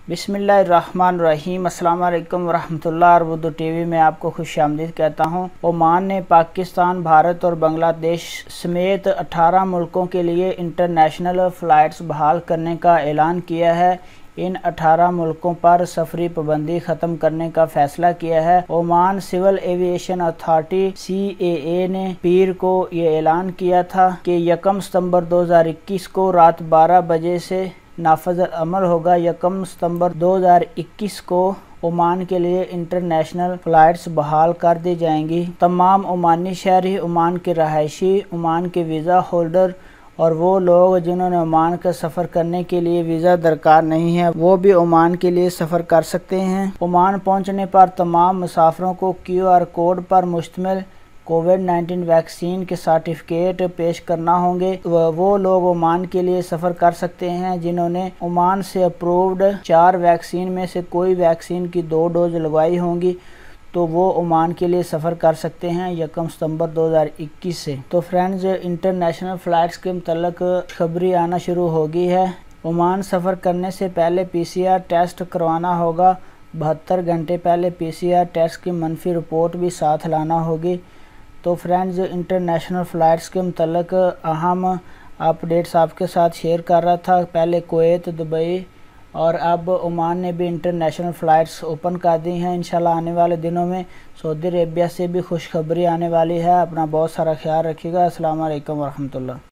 बिस्मिल्लाहिर्रहमानिर्रहीम। अस्सलाम वालेकुम वरहमतुल्लाह। उर्दू टीवी में आपको खुशामदीद कहता हूँ। ओमान ने पाकिस्तान, भारत और बांग्लादेश समेत 18 मुल्कों के लिए इंटरनेशनल फ़्लाइट्स बहाल करने का ऐलान किया है। इन 18 मुल्कों पर सफरी पाबंदी ख़त्म करने का फैसला किया है। Oman civil aviation authority CAA ने पीर को ये ऐलान किया था कि 1 सितंबर 2021 को रात 12 बजे से नाफज अमल होगा। 1 सितंबर 2021 को ओमान के लिए इंटरनेशनल फ़्लाइट्स बहाल कर दी जाएंगी। तमाम ओमानी शहरी, ओमान के रहायशी, ओमान के वीज़ा होल्डर और वो लोग जिन्होंने ओमान का सफ़र करने के लिए वीज़ा दरकार नहीं है, वो भी ओमान के लिए सफ़र कर सकते हैं। ओमान पहुंचने पर तमाम मुसाफिरों को QR कोड पर मुश्तमिल कोविड-19 वैक्सीन के सर्टिफिकेट पेश करना होंगे। वो लोग ओमान के लिए सफ़र कर सकते हैं जिन्होंने ओमान से अप्रूव्ड 4 वैक्सीन में से कोई वैक्सीन की 2 डोज लगवाई होंगी, तो वो ओमान के लिए सफ़र कर सकते हैं 1 सितंबर 2021 से। तो फ्रेंड्स, इंटरनेशनल फ़्लाइट्स के मतलब खबरी आना शुरू हो गई है। ओमान सफ़र करने से पहले PCR टेस्ट करवाना होगा। 72 घंटे पहले PCR टेस्ट की मनफी रिपोर्ट भी साथ लाना होगी। तो फ्रेंड्स, इंटरनेशनल फ़्लाइट्स के मतलब अहम अपडेट्स आपके साथ शेयर कर रहा था। पहले कुवैत, दुबई और अब ओमान ने भी इंटरनेशनल फ़्लाइट्स ओपन कर दी हैं। इंशाल्लाह आने वाले दिनों में सऊदी अरेबिया से भी खुशखबरी आने वाली है। अपना बहुत सारा ख्याल रखिएगा। अस्सलाम वालेकुम वरहमतुल्लाह।